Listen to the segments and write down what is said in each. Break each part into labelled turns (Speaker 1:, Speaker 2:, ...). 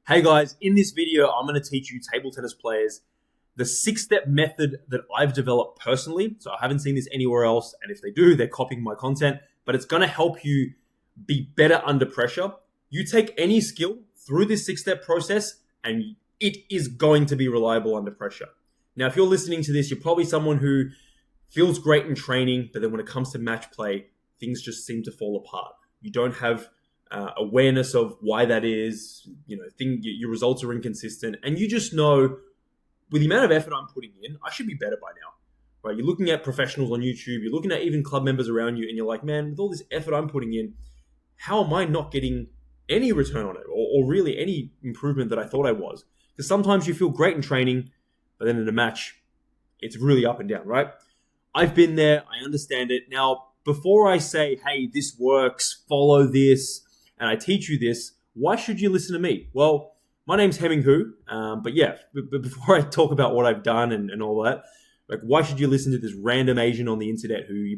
Speaker 1: Hey guys, in this video, I'm going to teach you table tennis players the 6-step method that I've developed personally. So I haven't seen this anywhere else. And if they do, they're copying my content, but it's going to help you be better under pressure. You take any skill through this 6-step process and it is going to be reliable under pressure. Now, if you're listening to this, you're probably someone who feels great in training, but then when it comes to match play, things just seem to fall apart. You don't have awareness of why that is, your results are inconsistent, and you just know with the amount of effort I'm putting in, I should be better by now, right? You're looking at professionals on YouTube, you're looking at even club members around you, and you're like, man, with all this effort I'm putting in, how am I not getting any return on it or really any improvement that I thought I was? Because sometimes you feel great in training, but then in a match, it's really up and down, right? I've been there, I understand it. Now, before I say, hey, this works, follow this, and I teach you this, why should you listen to me? Well, my name's Hemming Hu, but before I talk about what I've done and all that, like, why should you listen to this random Asian on the internet who you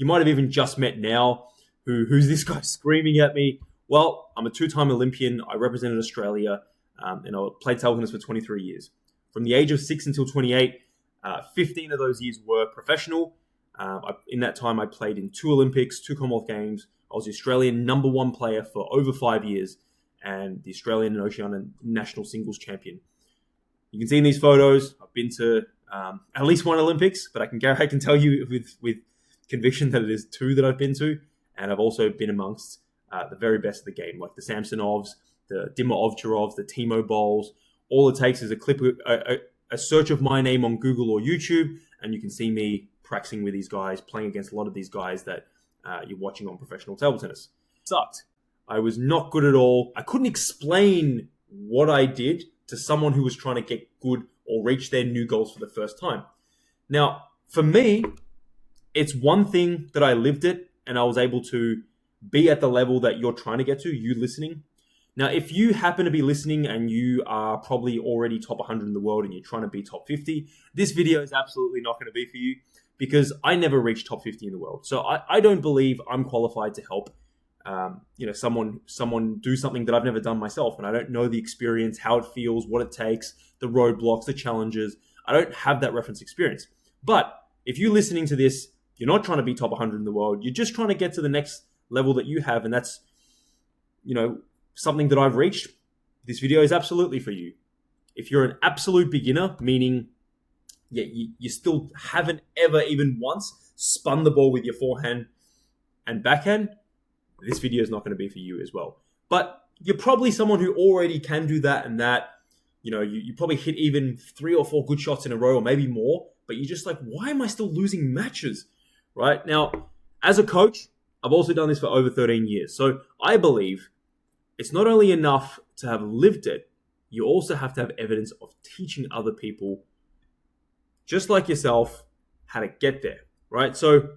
Speaker 1: might have even just met now, who's this guy screaming at me? Well, I'm a 2-time Olympian. I represented Australia, and I played table tennis for 23 years. From the age of 6 until 28, 15 of those years were professional. In that time, I played in 2 Olympics, 2 Commonwealth Games. I was the Australian #1 player for over 5 years and the Australian and Oceania national singles champion. You can see in these photos, I've been to at least 1 Olympics, but I can tell you with conviction that it is 2 that I've been to. And I've also been amongst the very best of the game, like the Samsonovs, the Dima Ovcharovs, the Timo Bowls. All it takes is a search of my name on Google or YouTube, and you can see me practicing with these guys, playing against a lot of these guys that you're watching on professional table tennis. Sucked. I was not good at all. I couldn't explain what I did to someone who was trying to get good or reach their new goals for the first time. Now, for me, it's one thing that I lived it and I was able to be at the level that you're trying to get to, you listening. Now, if you happen to be listening and you are probably already top 100 in the world and you're trying to be top 50, this video is absolutely not going to be for you because I never reached top 50 in the world. So I don't believe I'm qualified to help someone do something that I've never done myself. And I don't know the experience, how it feels, what it takes, the roadblocks, the challenges. I don't have that reference experience. But if you're listening to this, you're not trying to be top 100 in the world. You're just trying to get to the next level that you have. And that's, something that I've reached. This video is absolutely for you. If you're an absolute beginner, meaning you still haven't ever even once spun the ball with your forehand and backhand, this video is not going to be for you as well. But you're probably someone who already can do that and that. You probably hit even 3 or 4 good shots in a row or maybe more, but you're just like, why am I still losing matches? Right? Now, as a coach, I've also done this for over 13 years. So I believe it's not only enough to have lived it, you also have to have evidence of teaching other people, just like yourself, how to get there, right? So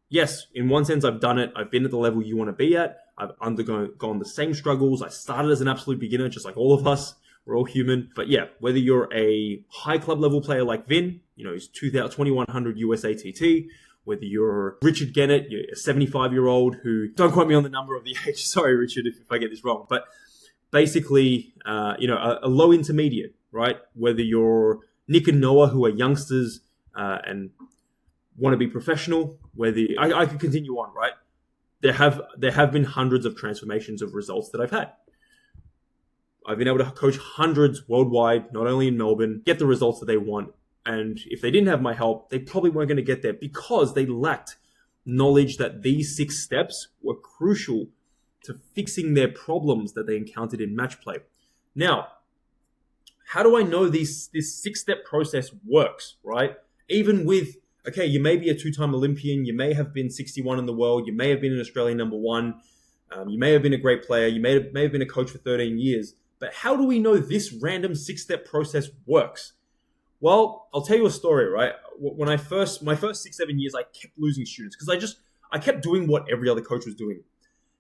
Speaker 1: yes, in one sense, I've done it. I've been at the level you want to be at. I've undergone the same struggles. I started as an absolute beginner, just like all of us. We're all human. But yeah, whether you're a high club level player like Vin, he's 2100 USATT, whether you're Richard Gennett, you're a 75-year-old who, don't quote me on the number of the age, sorry, Richard, if I get this wrong, but basically, a low intermediate, right? Whether you're Nick and Noah, who are youngsters and want to be professional, I could continue on, right? There have been hundreds of transformations of results that I've had. I've been able to coach hundreds worldwide, not only in Melbourne, get the results that they want. And if they didn't have my help, they probably weren't going to get there because they lacked knowledge that these 6 steps were crucial to fixing their problems that they encountered in match play. Now, how do I know this 6-step process works, right? Even with, okay, you may be a 2-time Olympian, you may have been 61 in the world, you may have been an Australian #1, you may have been a great player, you may have been a coach for 13 years, but how do we know this random 6-step process works? Well, I'll tell you a story, right? When my first 6-7 years, I kept losing students because I kept doing what every other coach was doing.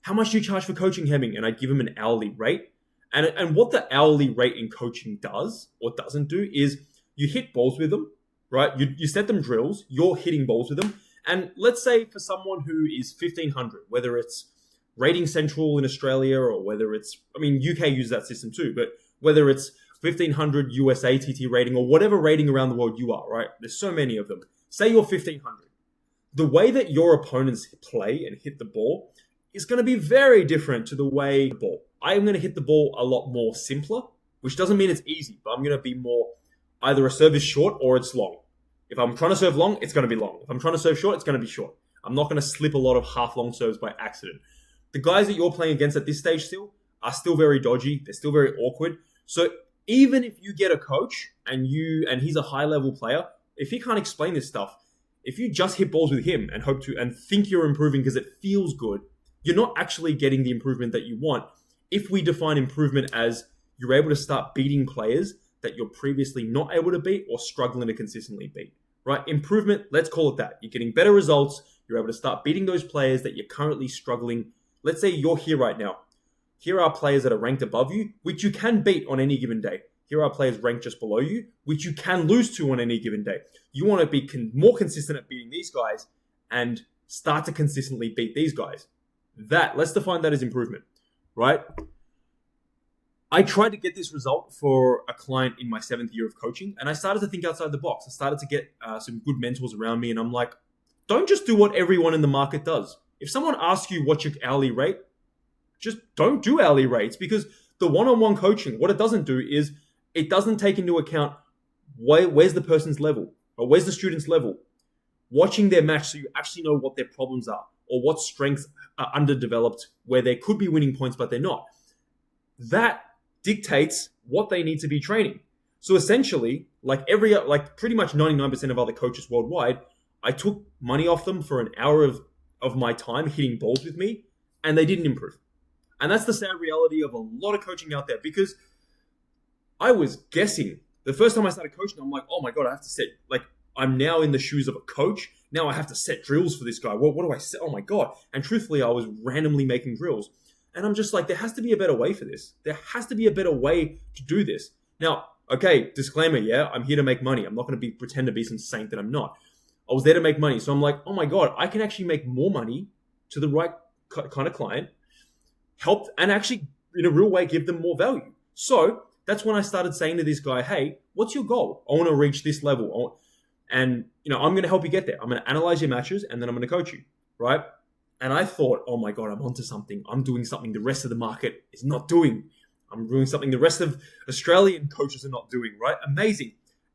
Speaker 1: How much do you charge for coaching, Hemming? And I'd give him an hourly rate. And what the hourly rate in coaching does or doesn't do is you hit balls with them, right? You set them drills, you're hitting balls with them. And let's say for someone who is 1500, whether it's Rating Central in Australia or whether it's, UK uses that system too, but whether it's 1500 US ATT rating or whatever rating around the world you are, right? There's so many of them. Say you're 1500. The way that your opponents play and hit the ball is going to be very different to the way the ball. I am going to hit the ball a lot more simpler, which doesn't mean it's easy, but I'm going to be more either a serve is short or it's long. If I'm trying to serve long, it's going to be long. If I'm trying to serve short, it's going to be short. I'm not going to slip a lot of half-long serves by accident. The guys that you're playing against at this stage still are still very dodgy. They're still very awkward. So even if you get a coach and he's a high-level player, if he can't explain this stuff, if you just hit balls with him and think you're improving because it feels good, you're not actually getting the improvement that you want. If we define improvement as you're able to start beating players that you're previously not able to beat or struggling to consistently beat, right? Improvement, let's call it that. You're getting better results. You're able to start beating those players that you're currently struggling. Let's say you're here right now. Here are players that are ranked above you, which you can beat on any given day. Here are players ranked just below you, which you can lose to on any given day. You want to be more consistent at beating these guys and start to consistently beat these guys. Let's define that as improvement, right? I tried to get this result for a client in my 7th year of coaching, and I started to think outside the box. I started to get some good mentors around me, and I'm like, don't just do what everyone in the market does. If someone asks you what's your hourly rate, just don't do hourly rates, because the one-on-one coaching, what it doesn't do is it doesn't take into account where's the person's level or where's the student's level. Watching their match so you actually know what their problems are or what strengths are underdeveloped where they could be winning points but they're not. That dictates what they need to be training. So essentially, like pretty much 99% of other coaches worldwide, I took money off them for an hour of my time hitting balls with me, and they didn't improve. And that's the sad reality of a lot of coaching out there, because I was guessing. The first time I started coaching, I'm like, oh my God, I have to set, I'm now in the shoes of a coach. Now I have to set drills for this guy. What do I set? Oh my God. And truthfully, I was randomly making drills. And I'm just like, there has to be a better way for this. There has to be a better way to do this. Now, okay, disclaimer, yeah, I'm here to make money. I'm not going to pretend to be some saint that I'm not. I was there to make money. So I'm like, oh my God, I can actually make more money to the right kind of client, help, and actually, in a real way, give them more value. So that's when I started saying to this guy, hey, what's your goal? I want to reach this level. And, I'm going to help you get there. I'm going to analyze your matches, and then I'm going to coach you, right? And I thought, oh my God, I'm onto something. I'm doing something the rest of the market is not doing. I'm doing something the rest of Australian coaches are not doing, right? Amazing.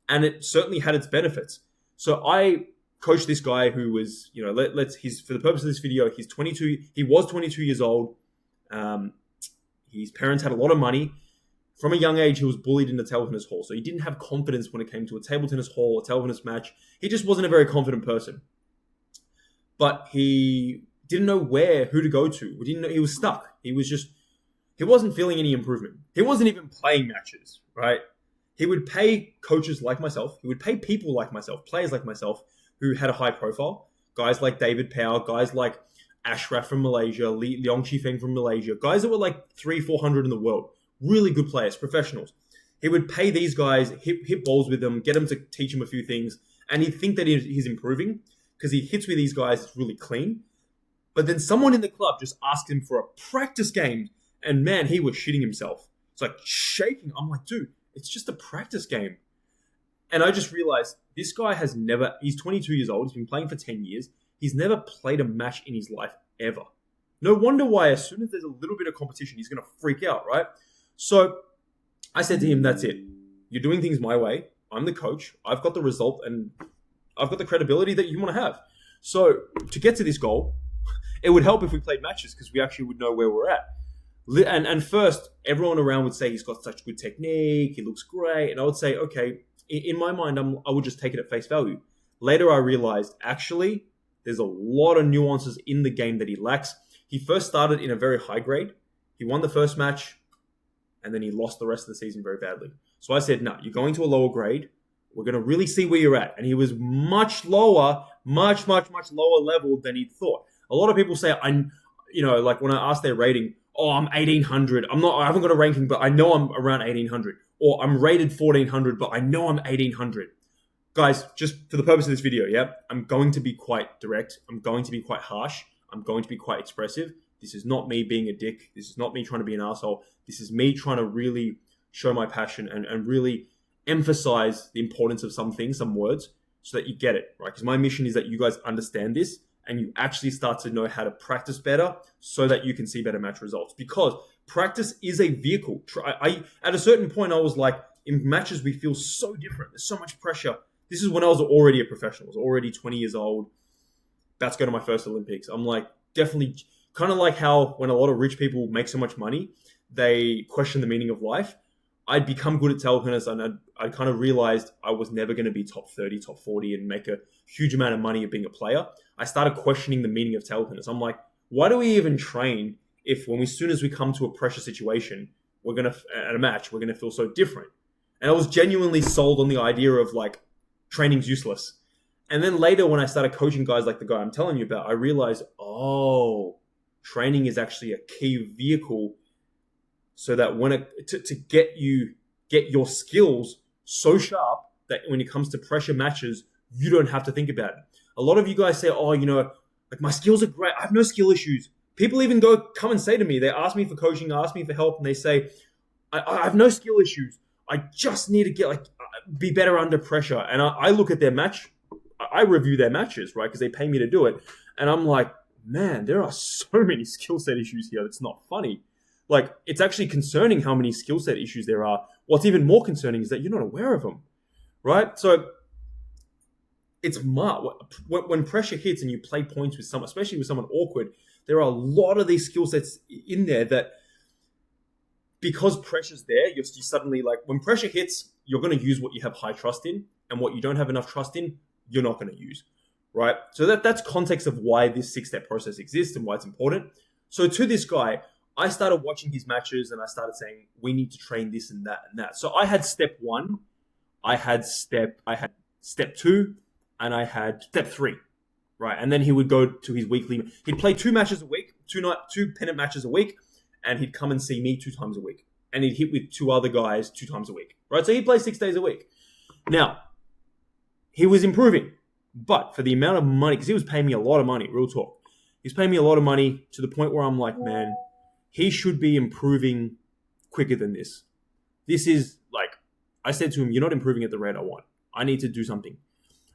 Speaker 1: And it certainly had its benefits. So I coached this guy who was, for the purpose of this video, he's 22. He was 22 years old. His parents had a lot of money. From a young age, he was bullied in the table tennis hall. So he didn't have confidence when it came to a table tennis hall, a table tennis match. He just wasn't a very confident person. But he didn't know who to go to. He was stuck. He wasn't feeling any improvement. He wasn't even playing matches, right? He would pay coaches like myself. He would pay people like myself, players like myself, who had a high profile. Guys like David Powell, guys like Ashraf from Malaysia, Leong Chifeng from Malaysia, guys that were like 300-400 in the world. Really good players, professionals. He would pay these guys, hit balls with them, get them to teach him a few things, and he'd think that he's improving because he hits with these guys, it's really clean. But then someone in the club just asked him for a practice game, and man, he was shitting himself. It's like shaking. I'm like, dude, it's just a practice game. And I just realized this guy he's 22 years old, he's been playing for 10 years, he's never played a match in his life ever. No wonder why as soon as there's a little bit of competition, he's going to freak out, right? So I said to him, that's it. You're doing things my way. I'm the coach. I've got the result, and I've got the credibility that you want to have. So to get to this goal, it would help if we played matches because we actually would know where we're at. And first, everyone around would say he's got such good technique, he looks great. And I would say, okay, in my mind, I would just take it at face value. Later, I realized, actually, there's a lot of nuances in the game that he lacks. He first started in a very high grade. He won the first match, and then he lost the rest of the season very badly. So I said, no, you're going to a lower grade. We're going to really see where you're at. And he was much lower, much lower level than he thought. A lot of people say, like when I ask their rating, oh, I'm 1800. I haven't got a ranking, but I know I'm around 1800. Or I'm rated 1400, but I know I'm 1800. Guys, just for the purpose of this video, yeah, I'm going to be quite direct. I'm going to be quite harsh. I'm going to be quite expressive. This is not me being a dick. This is not me trying to be an asshole. This is me trying to really show my passion and really emphasize the importance of some things, some words, so that you get it, right? Because my mission is that you guys understand this and you actually start to know how to practice better so that you can see better match results. Because practice is a vehicle. At a certain point, I was like, in matches, we feel so different. There's so much pressure. This is when I was already a professional. I was already 20 years old. That's going to my first Olympics. I'm like, definitely kind of like how when a lot of rich people make so much money, they question the meaning of life. I'd become good at table tennis and I kind of realized I was never going to be top 30, top 40 and make a huge amount of money at being a player. I started questioning the meaning of table tennis. I'm like, why do we even train if as soon as we come to a pressure situation, at a match, we're going to feel so different? And I was genuinely sold on the idea of like training's useless. And then later when I started coaching guys like the guy I'm telling you about, I realized, training is actually a key vehicle so that to get your skills so sharp that when it comes to pressure matches, you don't have to think about it. A lot of you guys say, like my skills are great. I have no skill issues. People even come and say to me, they ask me for coaching, ask me for help, and they say, I have no skill issues. I just need to be better under pressure. And I look at their match, I review their matches, right? Because they pay me to do it. And I'm like, man, there are so many skill set issues here. It's not funny. Like, it's actually concerning how many skill set issues there are. What's even more concerning is that you're not aware of them, right? So it's when pressure hits and you play points with someone, especially with someone awkward, there are a lot of these skill sets in there that because pressure's there, you're suddenly like, when pressure hits, you're going to use what you have high trust in, and what you don't have enough trust in, you're not going to use, right? So that's context of why this 6-step process exists and why it's important. So to this guy, I started watching his matches and I started saying, we need to train this and that and that. So I had step 1, I had step 2, and I had step 3, right? And then he would go to his weekly, he'd play 2 matches a week, two pennant matches a week, and he'd come and see me 2 times a week. And he'd hit with 2 other guys 2 times a week, right? So he'd play 6 days a week. Now, he was improving, but for the amount of money, because he was paying me a lot of money, real talk. He's paying me a lot of money to the point where I'm like, man, he should be improving quicker than this. This is like, I said to him, you're not improving at the rate I want. I need to do something.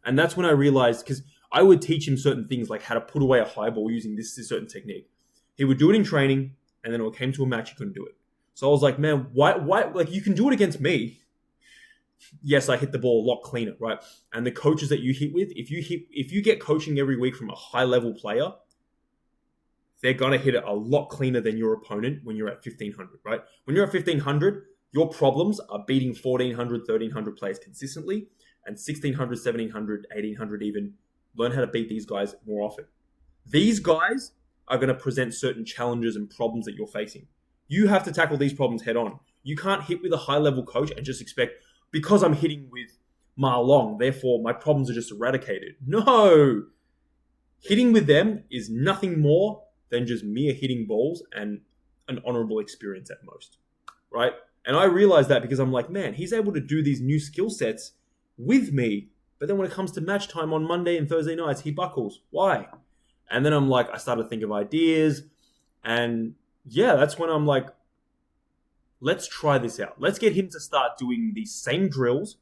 Speaker 1: And that's when I realized, because I would teach him certain things like how to put away a high ball using this certain technique. He would do it in training, and then when it came to a match, he couldn't do it. So I was like, man, why, like you can do it against me. Yes, I hit the ball a lot cleaner, right? And the coaches that you hit with, if you get coaching every week from a high level player, they're going to hit it a lot cleaner than your opponent when you're at 1,500, right? When you're at 1,500, your problems are beating 1,400, 1,300 players consistently, and 1,600, 1,700, 1,800 even. Learn how to beat these guys more often. These guys are going to present certain challenges and problems that you're facing. You have to tackle these problems head on. You can't hit with a high level coach and just expect, because I'm hitting with Ma Long, therefore my problems are just eradicated. No! Hitting with them is nothing more than just mere hitting balls and an honorable experience at most, right? And I realized that because I'm like, man, he's able to do these new skill sets with me, but then when it comes to match time on Monday and Thursday nights, he buckles. Why? And then I'm like, I started to think of ideas, and yeah, that's when I'm like, let's try this out. Let's get him to start doing these same drills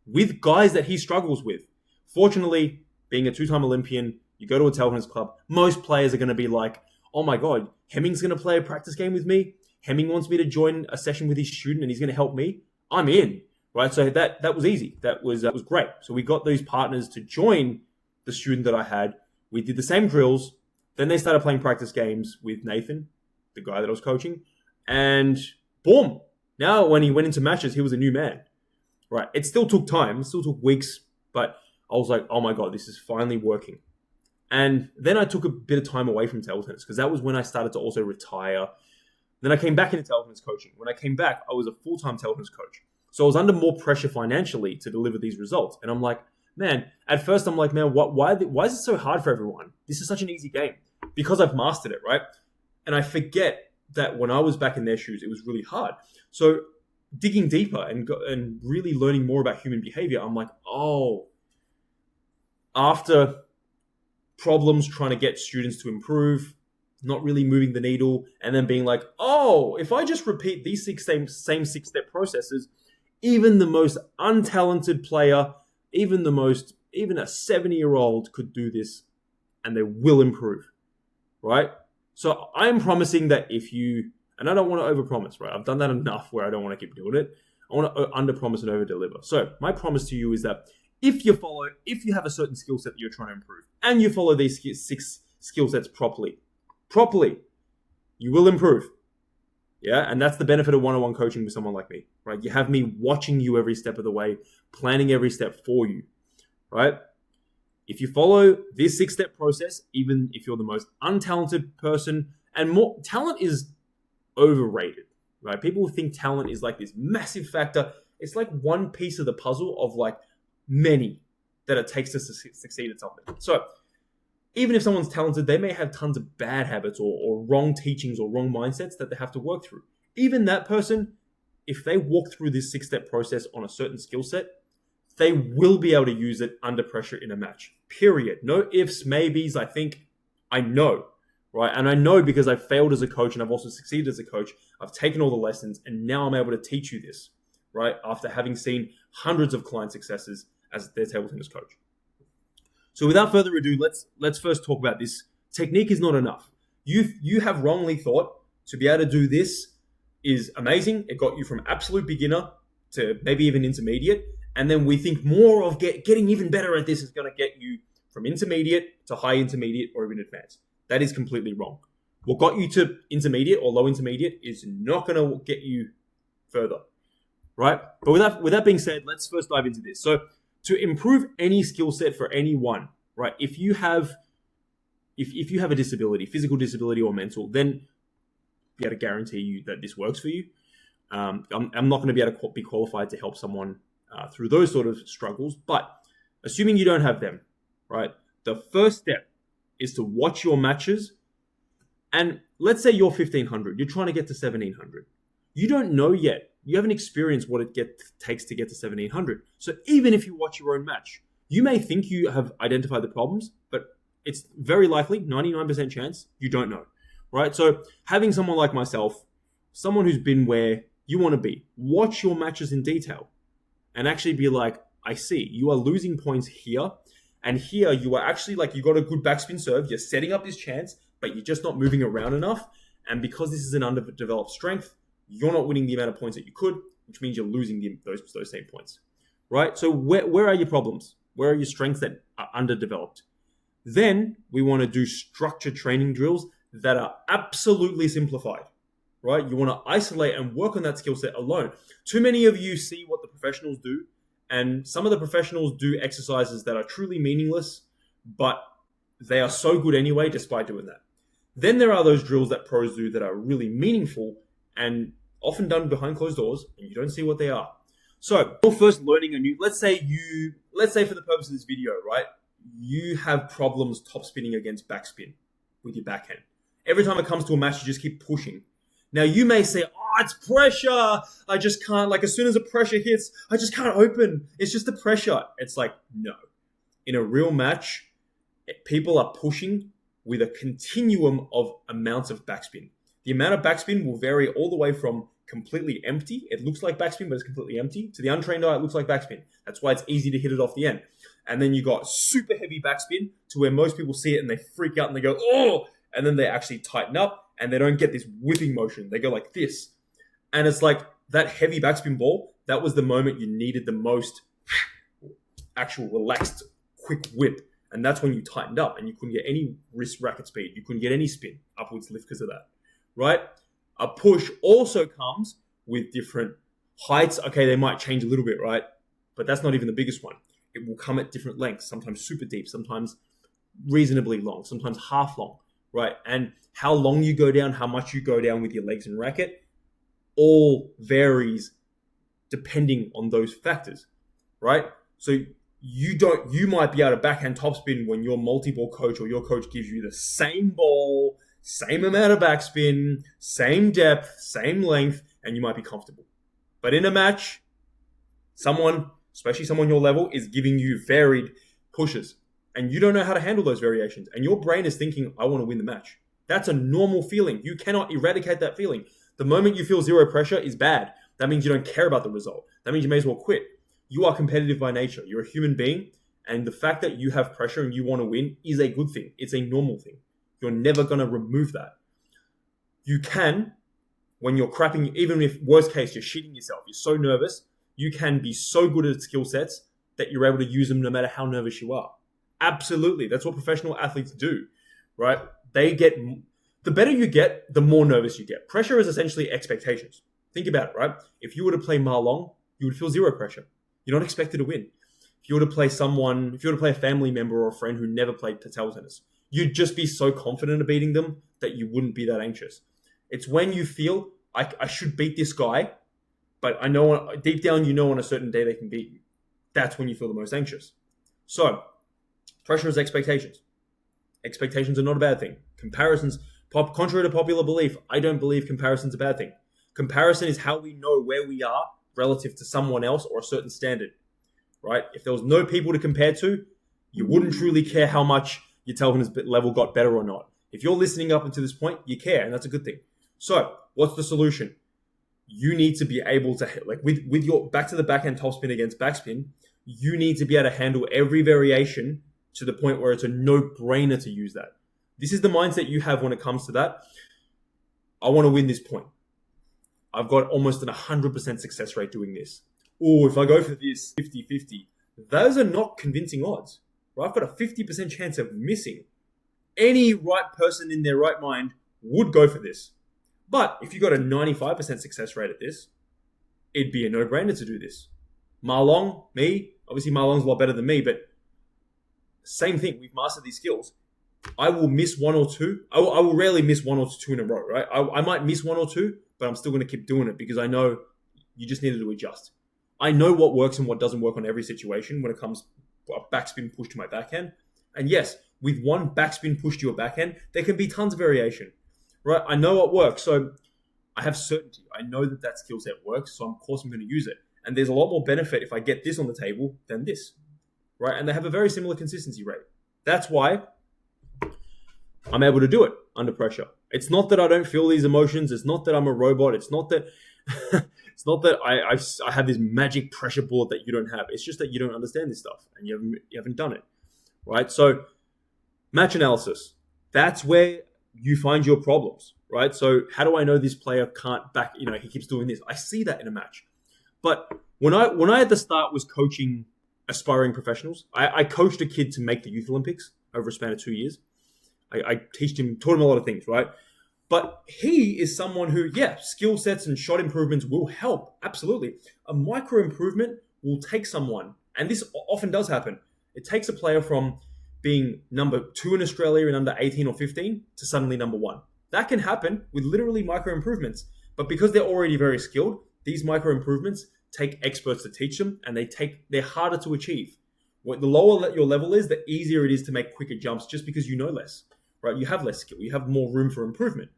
Speaker 1: with guys that he struggles with. Fortunately, being a 2-time Olympian, you go to a table tennis club, most players are going to be like, oh my God, Hemming's going to play a practice game with me. Hemming wants me to join a session with his student and he's going to help me. I'm in, right? So that was easy. That was great. So we got these partners to join the student that I had. We did the same drills. Then they started playing practice games with Nathan, the guy that I was coaching. And boom. Now when he went into matches, he was a new man, right? It still took time. It still took weeks. But I was like, oh my God, this is finally working. And then I took a bit of time away from table tennis because that was when I started to also retire. Then I came back into table tennis coaching. When I came back, I was a full-time table tennis coach. So I was under more pressure financially to deliver these results. And I'm like, man, at first I'm like, man, why is it so hard for everyone? This is such an easy game because I've mastered it, right? And I forget that when I was back in their shoes, it was really hard. So digging deeper and really learning more about human behavior, I'm like, oh, after problems trying to get students to improve, not really moving the needle, and then being like, oh, if I just repeat these same 6-step processes, even the most untalented player, even a 70-year-old could do this and they will improve, right? So I'm promising that if you, and I don't want to overpromise, right? I've done that enough where I don't want to keep doing it. I want to underpromise and overdeliver. So my promise to you is that if you have a certain skill set that you're trying to improve and you follow these 6 skill sets properly, you will improve. Yeah, and that's the benefit of one-on-one coaching with someone like me, right? You have me watching you every step of the way, planning every step for you, right? If you follow this 6-step process, even if you're the most untalented person, and more talent is overrated, right? People think talent is like this massive factor. It's like one piece of the puzzle of like many that it takes to succeed at something. So even if someone's talented, they may have tons of bad habits or wrong teachings or wrong mindsets that they have to work through. Even that person, if they walk through this 6-step process on a certain skill set, they will be able to use it under pressure in a match. Period. No ifs, maybes. I know, right? And I know because I've failed as a coach and I've also succeeded as a coach. I've taken all the lessons and now I'm able to teach you this, right? After having seen hundreds of client successes as their table tennis coach. So without further ado, let's first talk about this. Technique is not enough. You have wrongly thought to be able to do this is amazing. It got you from absolute beginner to maybe even intermediate. And then we think more of getting even better at this is going to get you from intermediate to high intermediate or even advanced. That is completely wrong. What got you to intermediate or low intermediate is not going to get you further, right? But with that being said, let's first dive into this. So to improve any skill set for anyone, right? If you have a disability, physical disability or mental, then be able to guarantee you that this works for you. I'm not going to be able to be qualified to help someone through those sort of struggles, but assuming you don't have them, right? The first step is to watch your matches, and let's say you're 1500, you're trying to get to 1700. You don't know yet. You haven't experienced what it takes to get to 1700. So even if you watch your own match, you may think you have identified the problems, but it's very likely, 99% chance, you don't know, right? So having someone like myself, someone who's been where you want to be, watch your matches in detail and actually be like, I see, you are losing points here. And here you are actually like, you got a good backspin serve. You're setting up this chance, but you're just not moving around enough. And because this is an underdeveloped strength, you're not winning the amount of points that you could, which means you're losing those same points, right? So where are your problems? Where are your strengths that are underdeveloped? Then we want to do structured training drills that are absolutely simplified, right? You want to isolate and work on that skill set alone. Too many of you see what the professionals do, and some of the professionals do exercises that are truly meaningless, but they are so good anyway despite doing that. Then there are those drills that pros do that are really meaningful and often done behind closed doors, and you don't see what they are. So you're first learning a new, let's say for the purpose of this video, right? You have problems top spinning against backspin with your backhand. Every time it comes to a match, you just keep pushing. Now you may say, oh, it's pressure. I just can't, like as soon as the pressure hits, I just can't open. It's just the pressure. It's like, no. In a real match, people are pushing with a continuum of amounts of backspin. The amount of backspin will vary all the way from completely empty, it looks like backspin, but it's completely empty, to the untrained eye, it looks like backspin. That's why it's easy to hit it off the end. And then you got super heavy backspin to where most people see it and they freak out and they go, oh, and then they actually tighten up and they don't get this whipping motion. They go like this. And it's like that heavy backspin ball, that was the moment you needed the most actual relaxed, quick whip. And that's when you tightened up and you couldn't get any wrist racket speed. You couldn't get any spin, upwards lift because of that, right? A push also comes with different heights. Okay, they might change a little bit, right? But that's not even the biggest one. It will come at different lengths, sometimes super deep, sometimes reasonably long, sometimes half long, right? And how long you go down, how much you go down with your legs and racket, all varies depending on those factors, right? So you might be able to backhand topspin when your multi-ball coach or your coach gives you the same ball, same amount of backspin, same depth, same length, and you might be comfortable. But in a match, someone, especially someone your level, is giving you varied pushes, and you don't know how to handle those variations. And your brain is thinking, I want to win the match. That's a normal feeling. You cannot eradicate that feeling. The moment you feel zero pressure is bad. That means you don't care about the result. That means you may as well quit. You are competitive by nature. You're a human being. And the fact that you have pressure and you want to win is a good thing. It's a normal thing. You're never going to remove that. You can, when you're crapping, even if worst case, you're shitting yourself, you're so nervous, you can be so good at skill sets that you're able to use them no matter how nervous you are. Absolutely. That's what professional athletes do, right? The better you get, the more nervous you get. Pressure is essentially expectations. Think about it, right? If you were to play Ma Long, you would feel zero pressure. You're not expected to win. If you were to play a family member or a friend who never played table tennis, you'd just be so confident of beating them that you wouldn't be that anxious. It's when you feel, I should beat this guy, but I know deep down you know on a certain day they can beat you. That's when you feel the most anxious. So, pressure is expectations. Expectations are not a bad thing. Comparisons, contrary to popular belief, I don't believe comparison's a bad thing. Comparison is how we know where we are relative to someone else or a certain standard, right? If there was no people to compare to, you wouldn't truly care how much your television's level got better or not. If you're listening up until this point, you care, and that's a good thing. So, what's the solution? You need to be able to, like with your back to the backhand topspin against backspin, you need to be able to handle every variation to the point where it's a no-brainer to use that. This is the mindset you have when it comes to that. I want to win this point. I've got almost an 100% success rate doing this. Or if I go for this 50-50, those are not convincing odds. Right? I've got a 50% chance of missing. Any right person in their right mind would go for this. But if you got a 95% success rate at this, it'd be a no-brainer to do this. Ma Long, me, obviously Ma Long's a lot better than me, but same thing. We've mastered these skills. I will miss one or two. I will rarely miss one or two in a row, right? I might miss one or two, but I'm still going to keep doing it because I know you just needed to adjust. I know what works and what doesn't work on every situation when it comes to a backspin push to my backhand. And yes, with one backspin push to your backhand, there can be tons of variation, right? I know what works. So I have certainty. I know that skill set works. So of course I'm going to use it. And there's a lot more benefit if I get this on the table than this, right? And they have a very similar consistency rate. That's why I'm able to do it under pressure. It's not that I don't feel these emotions. It's not that I'm a robot. It's not that I have this magic pressure bullet that you don't have. It's just that you don't understand this stuff and you haven't done it, right? So match analysis. That's where you find your problems, right? So how do I know this player can't back? He keeps doing this. I see that in a match. But when I at the start was coaching aspiring professionals, I coached a kid to make the Youth Olympics over a span of 2 years. I taught him a lot of things, right? But he is someone who, skill sets and shot improvements will help. Absolutely. A micro improvement will take someone, and this often does happen. It takes a player from being number 2 in Australia in under 18 or 15 to suddenly number 1. That can happen with literally micro improvements. But because they're already very skilled, these micro improvements take experts to teach them, and they're harder to achieve. The lower your level is, the easier it is to make quicker jumps just because you know less. Right? You have less skill. You have more room for improvement.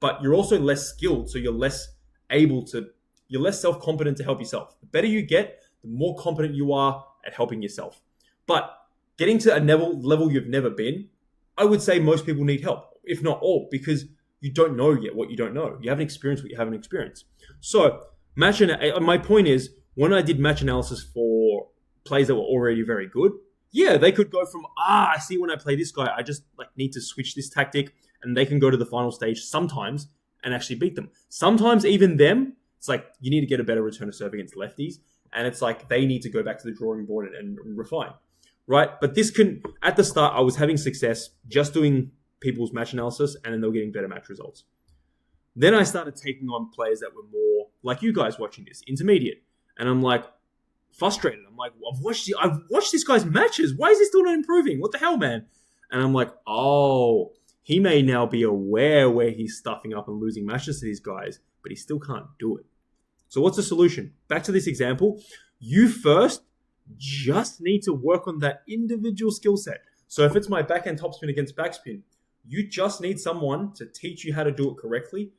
Speaker 1: But you're also less skilled, so you're less self-confident to help yourself. The better you get, the more competent you are at helping yourself. But getting to a level you've never been, I would say most people need help, if not all, because you don't know yet what you don't know. You haven't experienced what you haven't experienced. So my point is, when I did match analysis for players that were already very good, they could go from, I see when I play this guy, I just need to switch this tactic, and they can go to the final stage sometimes and actually beat them. Sometimes even them, it's like you need to get a better return of serve against lefties, and it's like they need to go back to the drawing board and refine, right? But this at the start, I was having success just doing people's match analysis, and then they were getting better match results. Then I started taking on players that were more like you guys watching this, intermediate, and I'm like, frustrated. I'm like, I've watched this guy's matches. Why is he still not improving? What the hell, man? And I'm like, he may now be aware where he's stuffing up and losing matches to these guys, but he still can't do it. So what's the solution? Back to this example. You first just need to work on that individual skill set. So if it's my backhand topspin against backspin, you just need someone to teach you how to do it correctly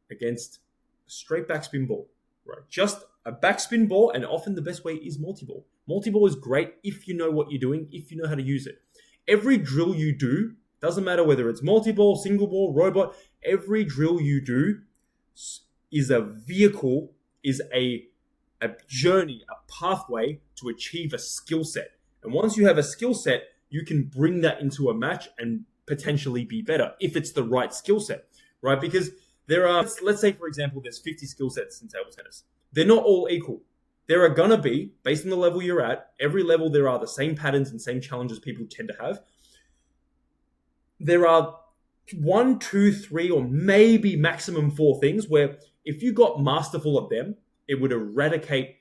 Speaker 1: against a straight backspin ball, right? Just a backspin ball, and often the best way is multi-ball. Multi-ball is great if you know what you're doing, if you know how to use it. Every drill you do Doesn't matter whether it's multi-ball, single ball, robot. Every drill you do is a vehicle, is a journey, a pathway to achieve a skill set. And once you have a skill set, you can bring that into a match and potentially be better if it's the right skill set, right? Because there are, let's say, for example, there's 50 skill sets in table tennis. They're not all equal. There are going to be, based on the level you're at, every level there are the same patterns and same challenges people tend to have. There are 1, 2, 3, or maybe maximum 4 things where if you got masterful at them, it would eradicate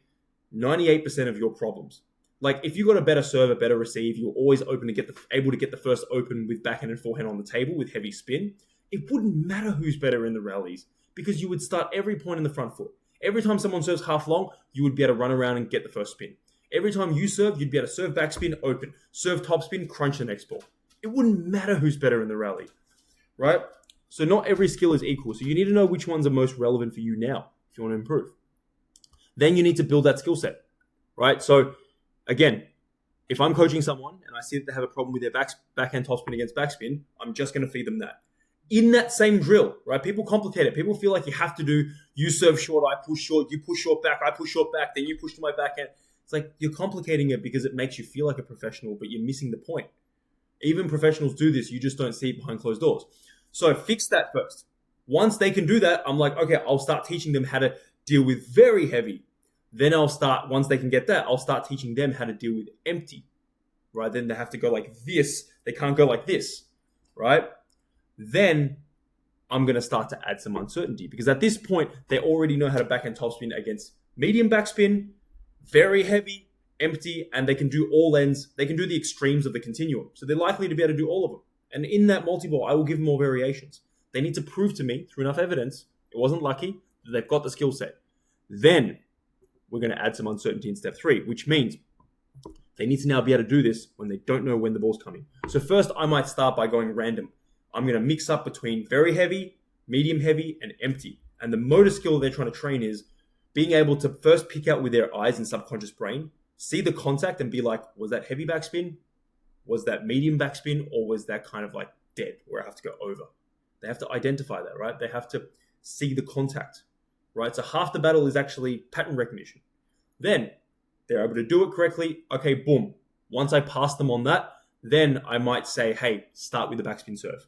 Speaker 1: 98% of your problems. Like if you got a better serve, a better receive, you're always able to get the first open with backhand and forehand on the table with heavy spin. It wouldn't matter who's better in the rallies because you would start every point in the front foot. Every time someone serves half long, you would be able to run around and get the first spin. Every time you serve, you'd be able to serve backspin, open, serve topspin, crunch the next ball. It wouldn't matter who's better in the rally, right? So not every skill is equal. So you need to know which ones are most relevant for you now if you want to improve. Then you need to build that skill set, right? So again, if I'm coaching someone and I see that they have a problem with their backhand topspin against backspin, I'm just going to feed them that. In that same drill, right? People complicate it. People feel like you have to do, you serve short, I push short, you push short back, I push short back, then you push to my backhand. It's like you're complicating it because it makes you feel like a professional, but you're missing the point. Even professionals do this. You just don't see it behind closed doors. So fix that first. Once they can do that, I'm like, okay, I'll start teaching them how to deal with very heavy. Then once they can get that, I'll start teaching them how to deal with empty, right? Then they have to go like this. They can't go like this, right? Then I'm going to start to add some uncertainty because at this point, they already know how to backhand topspin against medium backspin, very heavy, empty, and they can do all ends. They can do the extremes of the continuum. So they're likely to be able to do all of them. And in that multi-ball, I will give them more variations. They need to prove to me through enough evidence, it wasn't lucky, that they've got the skill set. Then we're going to add some uncertainty in step 3, which means they need to now be able to do this when they don't know when the ball's coming. So first, I might start by going random. I'm going to mix up between very heavy, medium heavy, and empty. And the motor skill they're trying to train is being able to first pick out with their eyes and subconscious brain, see the contact and be like, was that heavy backspin? Was that medium backspin? Or was that kind of like dead where I have to go over? They have to identify that, right? They have to see the contact, right? So half the battle is actually pattern recognition. Then they're able to do it correctly. Okay, boom. Once I pass them on that, then I might say, hey, start with the backspin serve.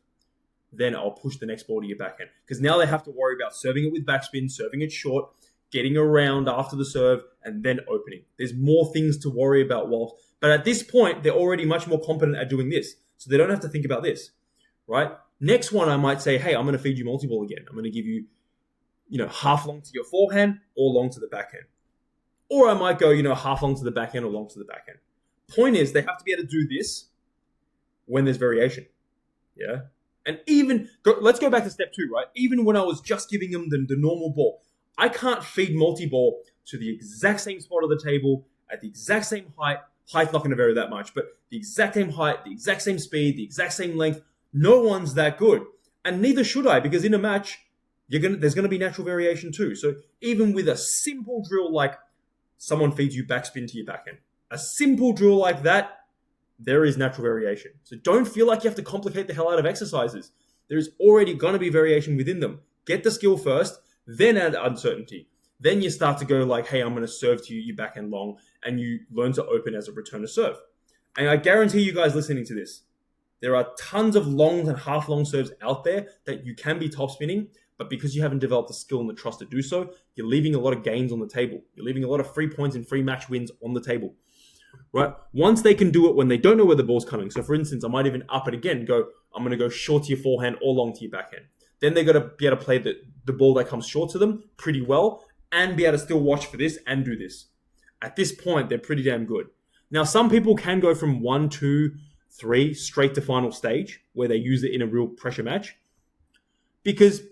Speaker 1: Then I'll push the next ball to your backhand. Because now they have to worry about serving it with backspin, serving it short, getting around after the serve, and then opening. There's more things to worry about. But at this point, they're already much more competent at doing this. So they don't have to think about this, right? Next one, I might say, hey, I'm going to feed you multi-ball again. I'm going to give you, half long to your forehand or long to the backhand. Or I might go, half long to the backhand or long to the backhand. Point is, they have to be able to do this when there's variation. Yeah? And let's go back to step 2, right? Even when I was just giving them the normal ball, I can't feed multi-ball to the exact same spot of the table at the exact same height. Height's not going to vary that much, but the exact same height, the exact same speed, the exact same length. No one's that good. And neither should I, because in a match, there's going to be natural variation too. So even with a simple drill like someone feeds you backspin to your backhand, a simple drill like that, there is natural variation. So don't feel like you have to complicate the hell out of exercises. There's already going to be variation within them. Get the skill first, then add uncertainty. Then you start to go like, hey, I'm going to serve to you backhand long, and you learn to open as a return to serve. And I guarantee you guys listening to this, there are tons of long and half long serves out there that you can be top spinning, but because you haven't developed the skill and the trust to do so, you're leaving a lot of gains on the table. You're leaving a lot of free points and free match wins on the table. Right? Once they can do it when they don't know where the ball's coming. So for instance, I might even up it again, I'm going to go short to your forehand or long to your backhand. Then they've got to be able to play the ball that comes short to them pretty well and be able to still watch for this and do this. At this point, they're pretty damn good. Now, some people can go from 1, 2, 3 straight to final stage where they use it in a real pressure match because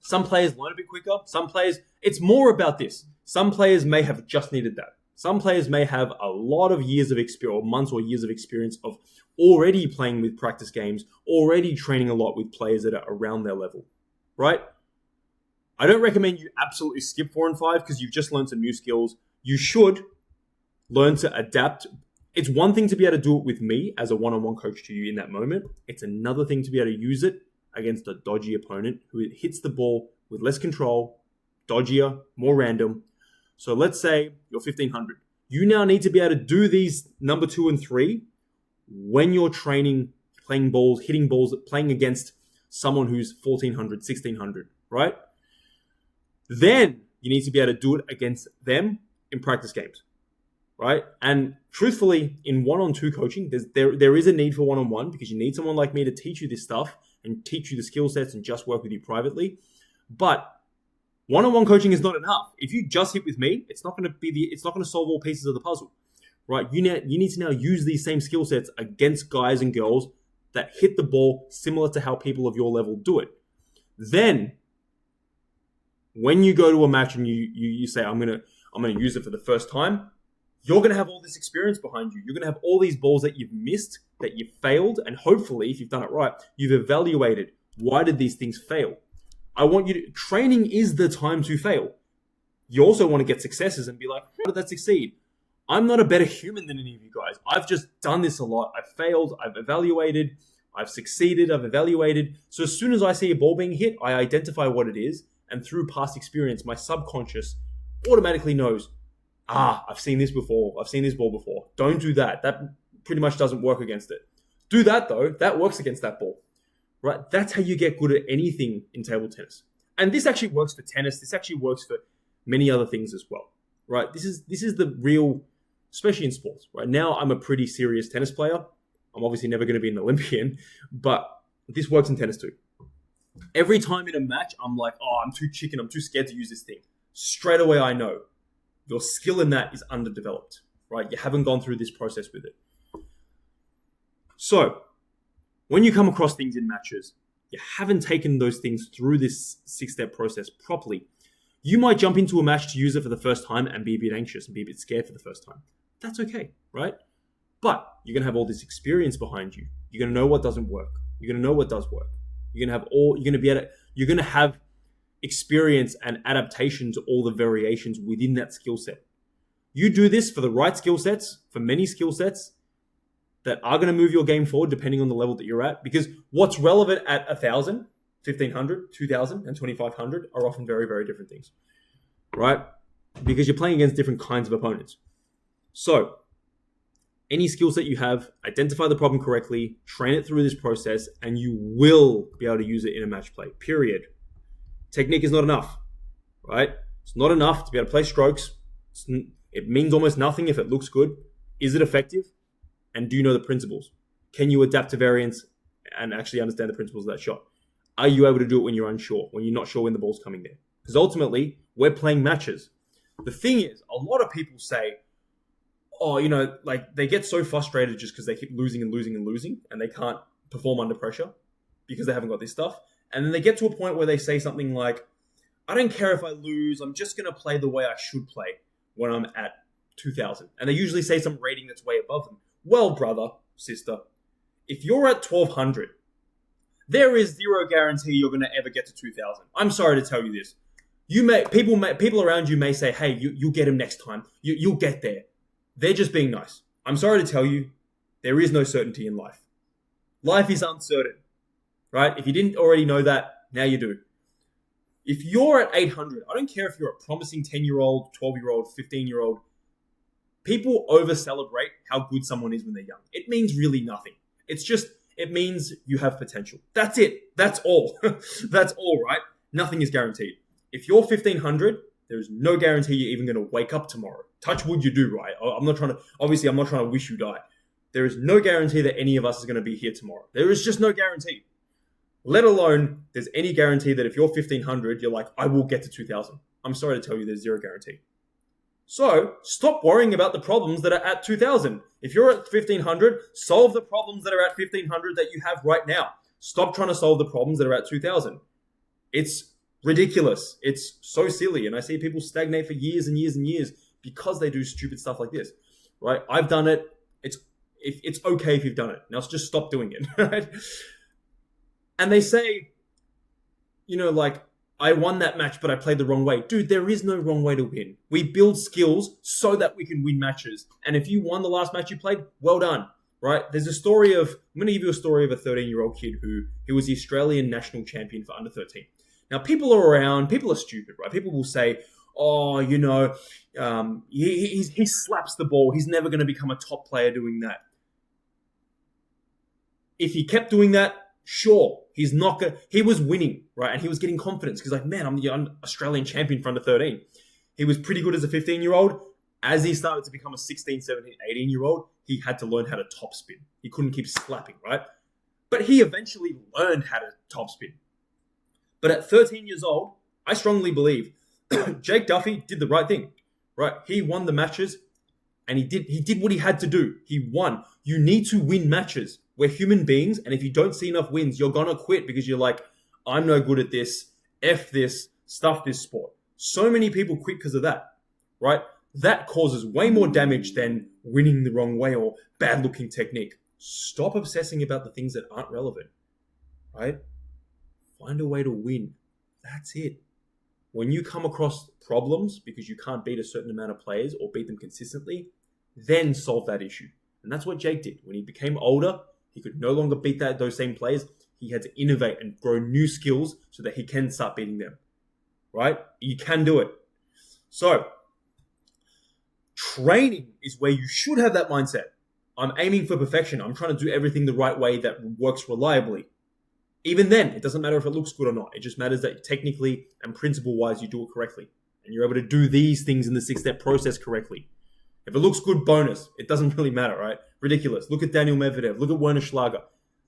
Speaker 1: some players learn a bit quicker. Some players, it's more about this. Some players may have just needed that. Some players may have a lot of years of experience, or months or years of experience of already playing with practice games, already training a lot with players that are around their level, right? I don't recommend you absolutely skip 4 and 5 because you've just learned some new skills. You should learn to adapt It's one thing to be able to do it with me as a one-on-one coach to you in that moment. It's another thing to be able to use it against a dodgy opponent who hits the ball with less control, dodgier, more random. So let's say you're 1500. You now need to be able to do these number 2 and 3 when you're training, playing balls, hitting balls, playing against someone who's 1400, 1600, right? Then you need to be able to do it against them in practice games, right? And truthfully, in one-on-two coaching, there is a need for one-on-one because you need someone like me to teach you this stuff and teach you the skill sets and just work with you privately. But one-on-one coaching is not enough. If you just hit with me, it's not going to solve all pieces of the puzzle, right? You need to now use these same skill sets against guys and girls that hit the ball similar to how people of your level do it. Then, when you go to a match and you say, I'm gonna use it for the first time, you're gonna have all this experience behind you. You're gonna have all these balls that you've missed, that you failed, and hopefully, if you've done it right, you've evaluated why did these things fail. Training is the time to fail. You also want to get successes and be like, how did that succeed? I'm not a better human than any of you guys. I've just done this a lot. I've failed. I've evaluated. I've succeeded. I've evaluated. So as soon as I see a ball being hit, I identify what it is. And through past experience, my subconscious automatically knows, I've seen this before. I've seen this ball before. Don't do that. That pretty much doesn't work against it. Do that though. That works against that ball. Right? That's how you get good at anything in table tennis. And this actually works for tennis. This actually works for many other things as well. Right? This is the real, especially in sports. Right now, I'm a pretty serious tennis player. I'm obviously never going to be an Olympian, but this works in tennis too. Every time in a match, I'm like, I'm too chicken. I'm too scared to use this thing. Straight away, I know your skill in that is underdeveloped. Right? You haven't gone through this process with it. So, when you come across things in matches, you haven't taken those things through this 6-step process properly. You might jump into a match to use it for the first time and be a bit anxious and be a bit scared for the first time. That's okay, right? But you're going to have all this experience behind you. You're going to know what doesn't work. You're going to know what does work. You're going to have experience and adaptation to all the variations within that skill set. You do this for the right skill sets, for many skill sets that are going to move your game forward depending on the level that you're at. Because what's relevant at 1,000, 1,500, 2,000, and 2,500 are often very, very different things, right? Because you're playing against different kinds of opponents. So, any skill set you have, identify the problem correctly, train it through this process, and you will be able to use it in a match play, period. Technique is not enough, right? It's not enough to be able to play strokes. It means almost nothing if it looks good. Is it effective? And do you know the principles? Can you adapt to variance and actually understand the principles of that shot? Are you able to do it when you're unsure, when you're not sure when the ball's coming there? Because ultimately, we're playing matches. The thing is, a lot of people say, they get so frustrated just because they keep losing and losing and losing, and they can't perform under pressure because they haven't got this stuff. And then they get to a point where they say something like, I don't care if I lose, I'm just going to play the way I should play when I'm at 2,000. And they usually say some rating that's way above them. Well, brother, sister, if you're at 1,200, there is zero guarantee you're going to ever get to 2,000. I'm sorry to tell you this. People around you may say, hey, you'll get him next time. You'll get there. They're just being nice. I'm sorry to tell you, there is no certainty in life. Life is uncertain, right? If you didn't already know that, now you do. If you're at 800, I don't care if you're a promising 10-year-old, 12-year-old, 15-year-old, people over-celebrate how good someone is when they're young. It means really nothing. It means you have potential. That's it. That's all. That's all, right? Nothing is guaranteed. If you're 1,500, there's no guarantee you're even going to wake up tomorrow. Touch wood, you do, right? I'm not trying to wish you die. There is no guarantee that any of us is going to be here tomorrow. There is just no guarantee. Let alone there's any guarantee that if you're 1,500, you're like, I will get to 2,000. I'm sorry to tell you, there's zero guarantee. So stop worrying about the problems that are at 2,000. If you're at 1,500, solve the problems that are at 1,500 that you have right now. Stop trying to solve the problems that are at 2,000. It's ridiculous. It's so silly. And I see people stagnate for years and years and years because they do stupid stuff like this, right? I've done it. It's okay if you've done it. Now just stop doing it, right? And they say, I won that match, but I played the wrong way. Dude, there is no wrong way to win. We build skills so that we can win matches. And if you won the last match you played, well done, right? There's a story of, I'm going to give you a story of a 13-year-old kid who was the Australian national champion for under 13. Now, people are around, people are stupid, right? People will say, oh, he slaps the ball. He's never going to become a top player doing that. If he kept doing that, sure, he's not going. He was winning, right? And he was getting confidence because, like, man, I'm the Australian champion for under 13. He was pretty good as a 15-year-old. As he started to become a 16, 17, 18-year-old, he had to learn how to topspin. He couldn't keep slapping, right? But he eventually learned how to topspin. But at 13 years old, I strongly believe Jake Duffy did the right thing, right? He won the matches, and he did what he had to do. He won. You need to win matches. We're human beings, and if you don't see enough wins, you're going to quit because you're like, I'm no good at this, F this, stuff this sport. So many people quit because of that, right? That causes way more damage than winning the wrong way or bad-looking technique. Stop obsessing about the things that aren't relevant, right? Find a way to win. That's it. When you come across problems because you can't beat a certain amount of players or beat them consistently, then solve that issue. And that's what Jake did. When he became older, he could no longer beat those same players. He had to innovate and grow new skills so that he can start beating them. Right? You can do it. So, training is where you should have that mindset. I'm aiming for perfection. I'm trying to do everything the right way that works reliably. Even then, it doesn't matter if it looks good or not. It just matters that technically and principle-wise, you do it correctly. And you're able to do these things in the 6-step process correctly. If it looks good, bonus. It doesn't really matter, right? Ridiculous. Look at Daniel Medvedev. Look at Werner Schlager.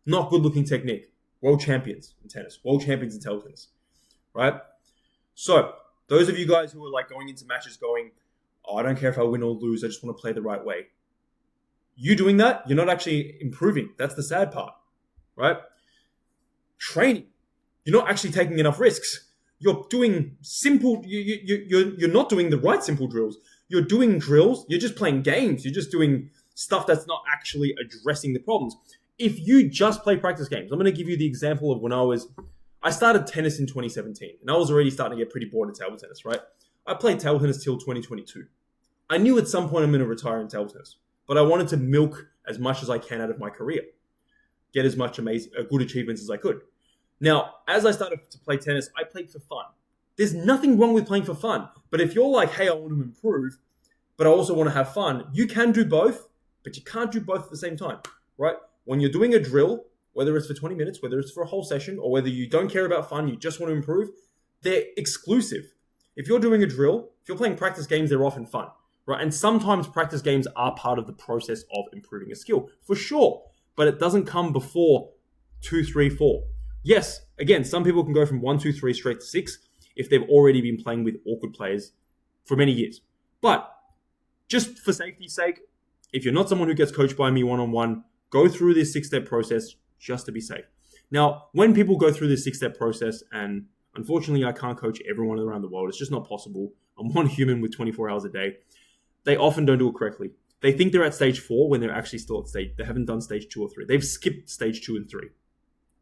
Speaker 1: Not good-looking technique. World champions in tennis. World champions in table tennis. Right? So, those of you guys who are like going into matches going, oh, I don't care if I win or lose. I just want to play the right way. You doing that, you're not actually improving. That's the sad part. Right? Training. You're not actually taking enough risks. You're doing simple... You're not doing the right simple drills. You're doing drills. You're just playing games. You're just doing stuff that's not actually addressing the problems. If you just play practice games, I'm going to give you the example of when I started tennis in 2017, and I was already starting to get pretty bored of table tennis, right? I played table tennis till 2022. I knew at some point I'm going to retire in table tennis, but I wanted to milk as much as I can out of my career, get as much good achievements as I could. Now, as I started to play tennis, I played for fun. There's nothing wrong with playing for fun. But if you're like, hey, I want to improve, but I also want to have fun, you can do both, but you can't do both at the same time, right? When you're doing a drill, whether it's for 20 minutes, whether it's for a whole session, or whether you don't care about fun, you just want to improve, they're exclusive. If you're doing a drill, if you're playing practice games, they're often fun, right? And sometimes practice games are part of the process of improving a skill, for sure. But it doesn't come before 2, 3, 4. Yes, again, some people can go from 1, 2, 3 straight to 6 if they've already been playing with awkward players for many years. But just for safety's sake, if you're not someone who gets coached by me one-on-one, go through this 6-step process just to be safe. Now, when people go through this 6-step process, and unfortunately I can't coach everyone around the world, it's just not possible. I'm one human with 24 hours a day. They often don't do it correctly. They think they're at stage 4 when they're actually still at they haven't done stage 2 or 3. They've skipped stage 2 and 3.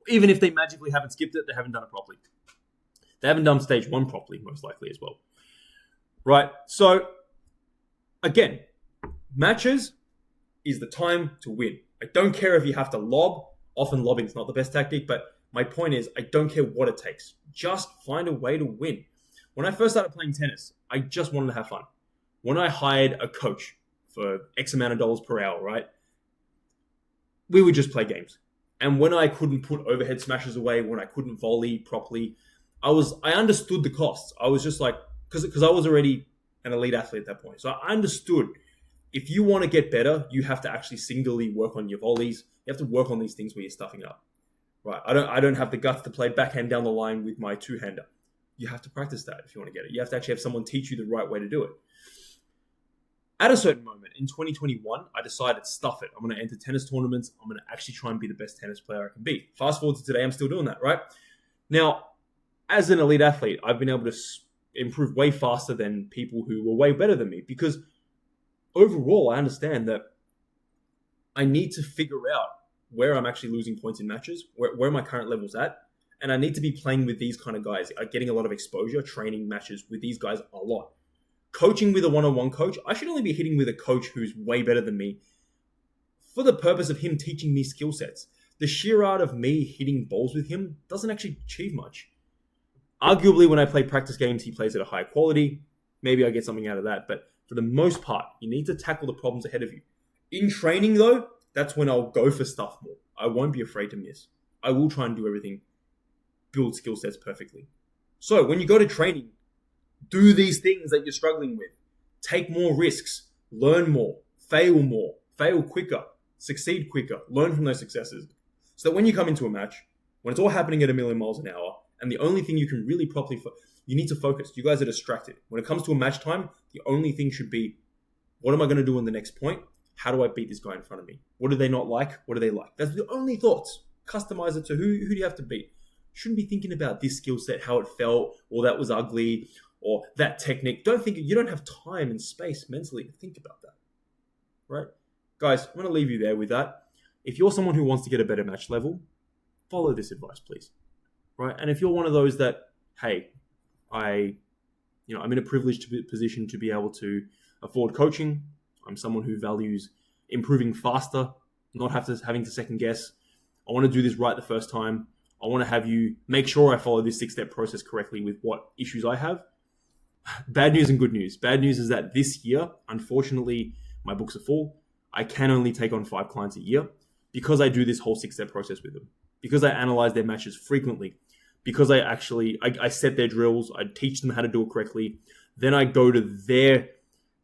Speaker 1: Even if they magically haven't skipped it, they haven't done it properly. They haven't done stage 1 properly, most likely as well. Right? So, again, matches is the time to win. I don't care if you have to lob. Often lobbing is not the best tactic, but my point is I don't care what it takes. Just find a way to win. When I first started playing tennis, I just wanted to have fun. When I hired a coach for X amount of dollars per hour, right? We would just play games. And when I couldn't put overhead smashes away, when I couldn't volley properly, I understood the costs. I was just like, because I was already an elite athlete at that point. So I understood if you want to get better, you have to actually singularly work on your volleys. You have to work on these things where you're stuffing up. Right? I don't have the guts to play backhand down the line with my two-hander. You have to practice that if you want to get it. You have to actually have someone teach you the right way to do it. At a certain moment in 2021, I decided, stuff it. I'm going to enter tennis tournaments. I'm going to actually try and be the best tennis player I can be. Fast forward to today, I'm still doing that, right? Now, as an elite athlete, I've been able to improve way faster than people who were way better than me because overall, I understand that I need to figure out where I'm actually losing points in matches, where my current level's at, And I need to be playing with these kind of guys, getting a lot of exposure, training matches with these guys a lot. Coaching with a one-on-one coach, I should only be hitting with a coach who's way better than me for the purpose of him teaching me skill sets. The sheer art of me hitting balls with him doesn't actually achieve much. Arguably, when I play practice games, he plays at a high quality. Maybe I get something out of that. But for the most part, you need to tackle the problems ahead of you. In training, though, that's when I'll go for stuff more. I won't be afraid to miss. I will try and do everything, build skill sets perfectly. So when you go to training, do these things that you're struggling with. Take more risks. Learn more. Fail quicker. Succeed quicker. Learn from those successes. So that when you come into a match, when it's all happening at 1,000,000 miles an hour, and the only thing you can really properly... you need to focus. You guys are distracted. When it comes to a match time, the only thing should be, what am I going to do in the next point? How do I beat this guy in front of me? What do they not like? What do they like? That's the only thoughts. Customize it to who do you have to beat. Shouldn't be thinking about this skill set, how it felt, or that was ugly, or that technique. You don't have time and space mentally to think about that. Right? Guys, I'm going to leave you there with that. If you're someone who wants to get a better match level, follow this advice, please. Right? And if you're one of those that, hey, I'm in a privileged position to be able to afford coaching. I'm someone who values improving faster, not having to second guess. I want to do this right the first time. I want to have you make sure I follow this 6-step process correctly with what issues I have. Bad news and good news. Bad news is that this year, unfortunately, my books are full. I can only take on 5 clients a year because I do this whole 6-step process with them. Because I analyze their matches frequently. Because I set their drills. I teach them how to do it correctly. Then I go to their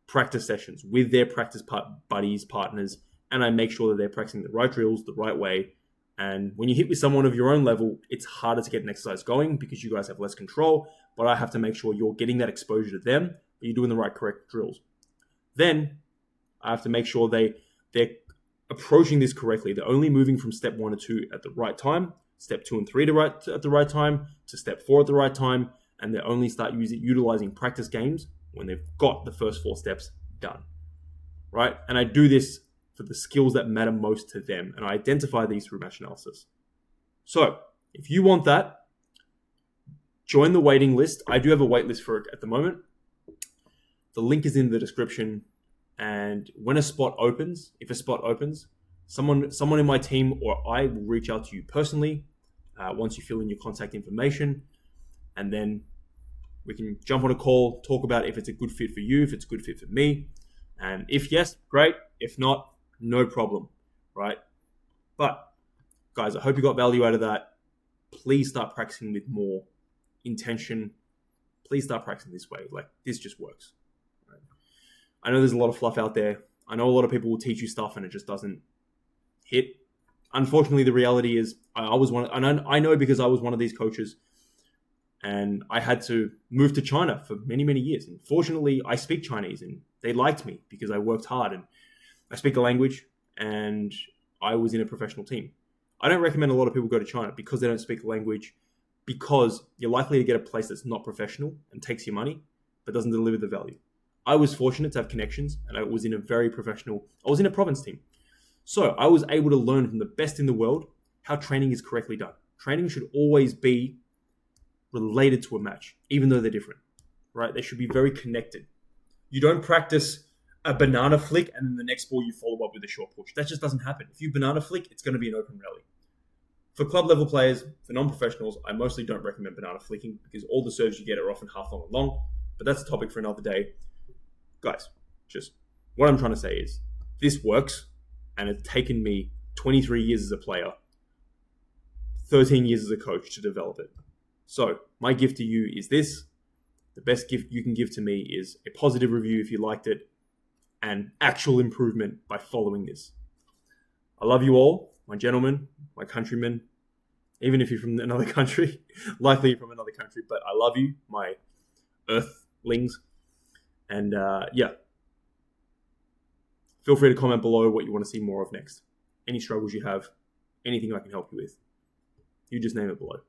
Speaker 1: practice sessions with their practice buddies, partners, and I make sure that they're practicing the right drills the right way. And when you hit with someone of your own level, it's harder to get an exercise going because you guys have less control, but I have to make sure you're getting that exposure to them, but you're doing the right correct drills. Then I have to make sure they're approaching this correctly. They're only moving from step 1 to 2 at the right time, step 2 and 3 at the right time, to step 4 at the right time, and they only start utilizing practice games when they've got the first 4 steps done, right? And I do this for the skills that matter most to them, and I identify these through match analysis. So if you want that, join the waiting list. I do have a wait list for it at the moment. The link is in the description, and when if a spot opens, someone in my team or I will reach out to you personally once you fill in your contact information, and then we can jump on a call, talk about if it's a good fit for you, if it's a good fit for me. And if yes, great. If not, no problem, right? But guys, I hope you got value out of that. Please start practicing with more intention. Please start practicing this way. Like, this just works. Right? I know there's a lot of fluff out there. I know a lot of people will teach you stuff and it just doesn't hit. Unfortunately, the reality is I know because I was one of these coaches. And I had to move to China for many, many years. And fortunately, I speak Chinese and they liked me because I worked hard and I speak the language and I was in a professional team. I don't recommend a lot of people go to China because they don't speak the language, because you're likely to get a place that's not professional and takes your money, but doesn't deliver the value. I was fortunate to have connections and I was in a province team. So I was able to learn from the best in the world how training is correctly done. Training should always be related to a match, even though they're different, right? They should be very connected. You don't practice a banana flick and then the next ball you follow up with a short push. That just doesn't happen. If you banana flick, it's going to be an open rally. For club level players, for non-professionals, I mostly don't recommend banana flicking because all the serves you get are often half long and long, but that's a topic for another day. Guys, just what I'm trying to say is this works, and it's taken me 23 years as a player, 13 years as a coach to develop it. So my gift to you is this. The best gift you can give to me is a positive review if you liked it and actual improvement by following this. I love you all, my gentlemen, my countrymen, even if you're from another country, likely you're from another country, but I love you, my earthlings. And feel free to comment below what you want to see more of next. Any struggles you have, anything I can help you with, you just name it below.